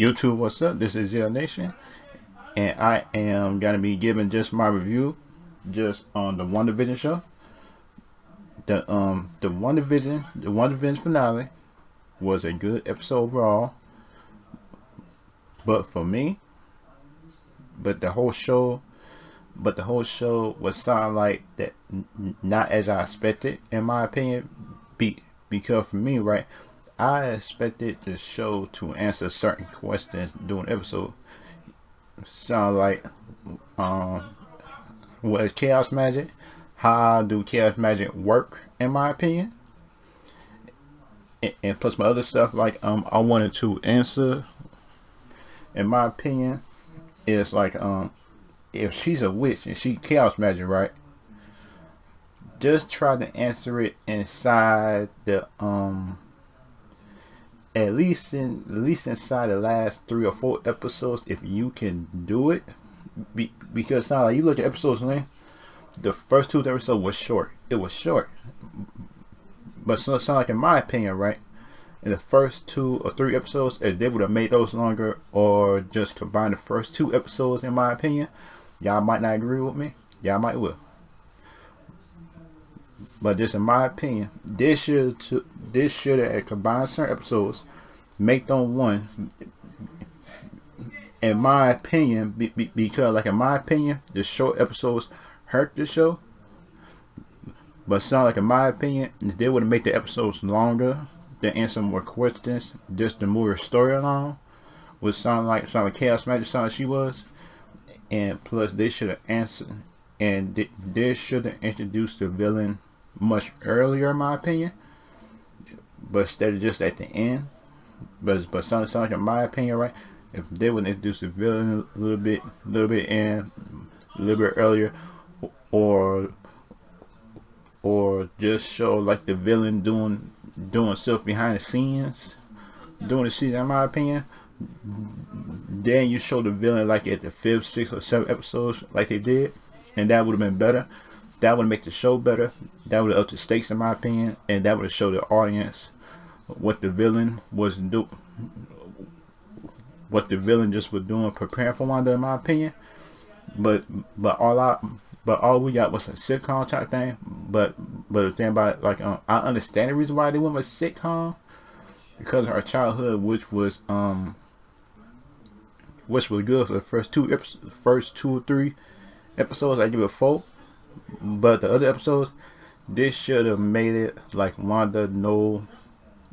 YouTube, what's up? This is Zero Nation, and I am gonna be giving just my review, just on the Wandavision show. The Wandavision finale was a good episode overall, but for me, but the whole show, was sound like that, not as I expected, in my opinion. Because for me, right, I expected the show to answer certain questions during the episode. Sound like, what is chaos magic? How do chaos magic work? In my opinion, and plus my other stuff, like I wanted to answer. In my opinion, is like if she's a witch and she chaos magic, right? Just try to answer it inside the at least inside the last 3 or 4 episodes, if you can do it. Because sound like you look at episodes length, the first 2 episodes was short. It was short, but sound like, in my opinion, right, in the first 2 or 3 episodes, if they would have made those longer, or just combine the first 2 episodes, in my opinion, y'all might not agree with me. Y'all might will. But just in my opinion, this should have combined certain episodes, make them one. In my opinion, because like in my opinion, the short episodes hurt the show. But sound like in my opinion, if they would have made the episodes longer to answer more questions, just to move her story along, would sound like chaos magic, sound like she was. And plus, they should have answered, and they should have introduced the villain much earlier, in my opinion, but instead of just at the end. But sound like, in my opinion, right, if they would introduce the villain a little bit in a little bit earlier, or just show like the villain doing stuff behind the scenes during the season, in my opinion, then you show the villain like at the 5th, 6th, or 7th episodes, like they did, and that would have been better. That would make the show better. That would have upped the stakes, in my opinion, and that would have showed the audience what the villain was what the villain just was doing, preparing for Wanda, in my opinion. But all we got was a sitcom type thing. But the thing about it, like, I understand the reason why they went with sitcom, because of her childhood, which was good for the first 2 or 3 episodes. I give it 4. But the other episodes, this should have made it like Wanda know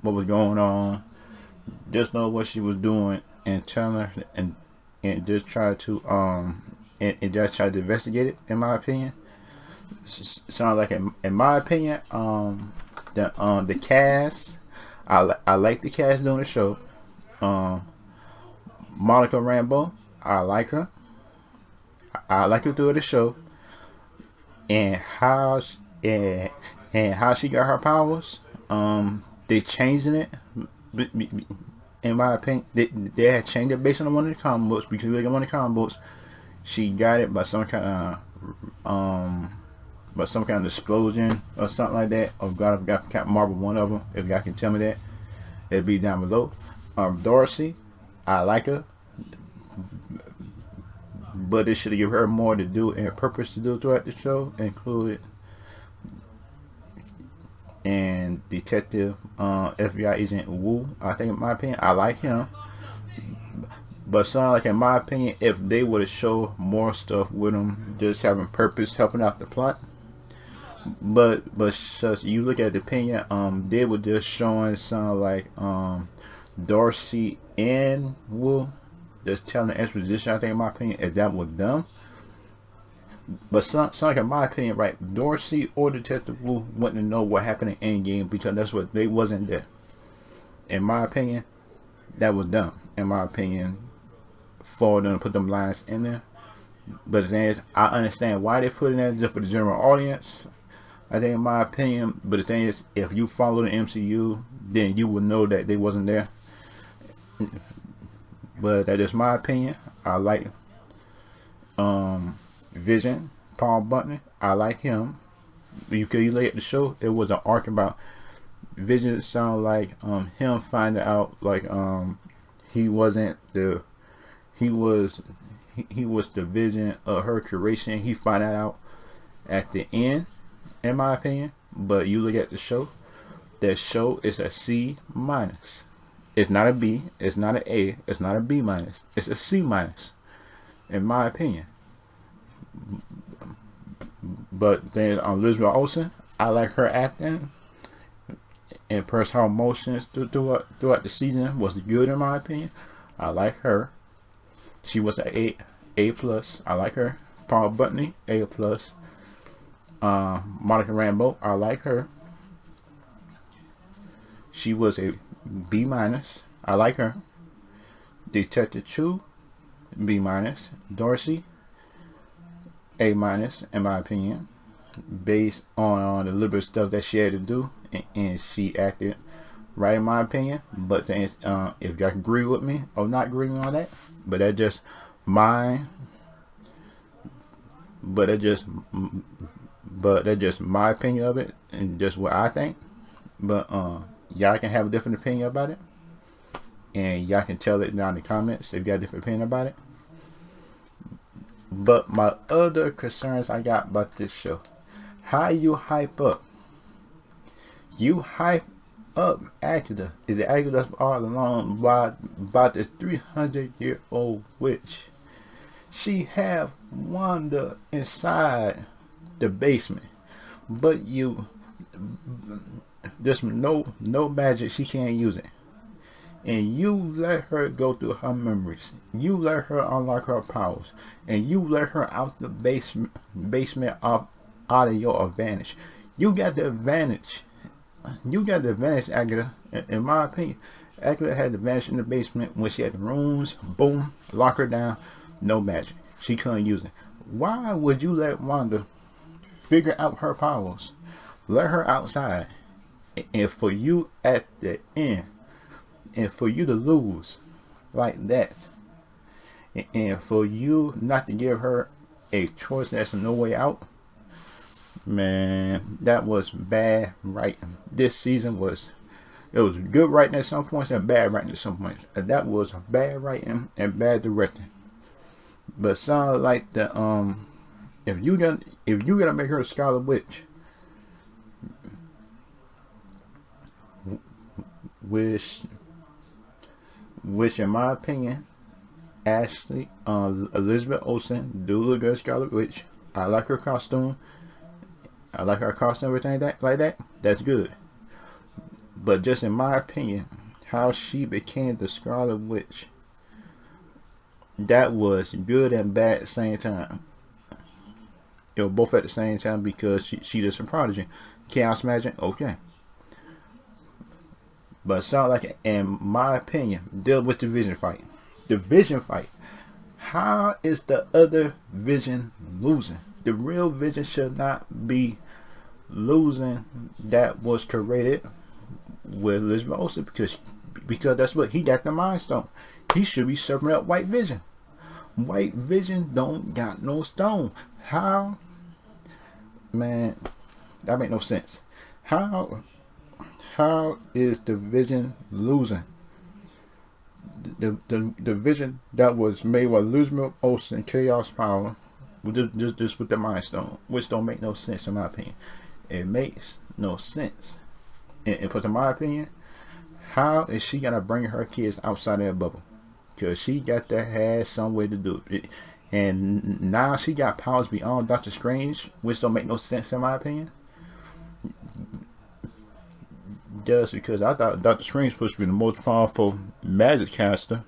what was going on, just know what she was doing, and tell her, and just try to and just try to investigate it. In my opinion, sounds like, in my opinion, the cast, I like the cast doing the show. Monica Rambeau, I like her. I like her through the show. And how she got her powers, they changing it. In my opinion, they had changed it based on one of the comic books, because like one of the comic books, she got it by some kind of explosion or something like that. Oh God, I forgot Captain Marvel, one of them. If y'all can tell me that, it'd be down below. Dorothy, I like her, but they should have given her more to do and purpose to do throughout the show, included and Detective FBI Agent Wu. I think, in my opinion, I like him. But sound like, in my opinion, if they would have showed more stuff with him, just having purpose, helping out the plot. But you look at the opinion, they were just showing sound like Dorsey and Wu, just telling the exposition. I think, in my opinion, if that was them. But sound like, in my opinion, right, Dorsey or Detective Wu wouldn't know what happened in Endgame, because that's what they wasn't there. In my opinion, that was dumb. In my opinion, for them to put them lines in there. But the thing is, I understand why they put it in there, just for the general audience, I think, in my opinion. But the thing is, if you follow the MCU, then you would know that they wasn't there. But that is my opinion. I like Vision, Paul Button. I like him. You look at the show, it was an arc about Vision. Sound like him finding out, like he wasn't the he was he was the vision of her creation. He found that out at the end, in my opinion. But you look at the show. That show is a C minus. It's not a B. It's not an A. It's not a B minus. It's a C minus, in my opinion. But then on Elizabeth Olsen, I like her acting and personal emotions throughout the season was good in my opinion. I like her. She was A plus. I like her. Paul Bettany, A plus. Monica Rambeau, I like her. She was a B minus. I like her. Detective Chu, B minus. Dorsey, A minus, in my opinion, based on the liberal stuff that she had to do, and she acted right, in my opinion. But then, if y'all agree with me or not agree on that, but that's just my, but that's just my opinion of it, and just what I think. But y'all can have a different opinion about it, and y'all can tell it down in the comments if you got a different opinion about it. But my other concerns I got about this show, how you hype up Agatha. Is it Agatha all along by this 300-year-old witch? She have Wanda inside the basement, but there's no magic. She can't use it, and you let her go through her memories. You let her unlock her powers, and you let her out the basement out of your advantage. You got the advantage. You got the advantage, Agatha. In my opinion, Agatha had the advantage in the basement when she had the rooms. Boom, lock her down. No magic. She couldn't use it. Why would you let Wanda figure out her powers? Let her outside, and for you at the end, and for you to lose like that, and for you not to give her a choice that's no way out, man, that was bad writing. This season was good writing at some points and bad writing at some points. That was bad writing and bad directing. But sound like the if you gonna make her a Scarlet Witch, which in my opinion, Ashley, Elizabeth Olsen do look good as Scarlet Witch. I like her costume. I like her costume, everything like that. That's good. But just in my opinion, how she became the Scarlet Witch, that was good and bad at the same time. It was both at the same time because she just a prodigy. Chaos magic, okay. But sound like, in my opinion, deal with the Vision fight. The Vision fight. How is the other Vision losing? The real Vision should not be losing. That was created with Elizabeth Olsen because that's what he got, the Mind Stone. He should be serving up White Vision. White Vision don't got no stone. How? Man, that make no sense. How is the Vision losing? The Vision that was made with Elizabeth Olsen, Chaos Power, just with the Mind Stone, which don't make no sense in my opinion. It makes no sense. And but in my opinion, how is she gonna bring her kids outside of that bubble? Because she got to have some way to do it. And now she got powers beyond Doctor Strange, which don't make no sense in my opinion. Just because I thought Doctor Strange was supposed to be the most powerful magic caster.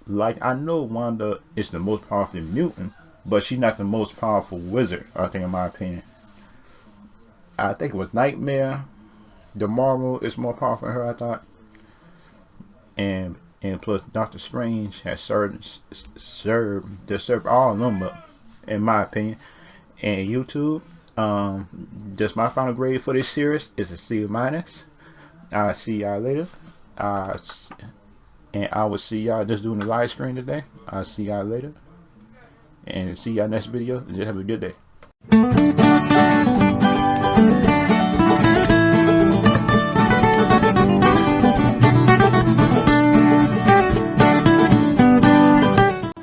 Like, I know Wanda is the most powerful mutant, but she's not the most powerful wizard, I think, in my opinion. I think it was Nightmare. The Marvel is more powerful than her, I thought. And plus Doctor Strange has served all of them up, in my opinion. And YouTube, just my final grade for this series is a C minus. I'll see y'all later. And I will see y'all just doing the live stream today. I'll see y'all later. And see y'all next video. And just have a good day.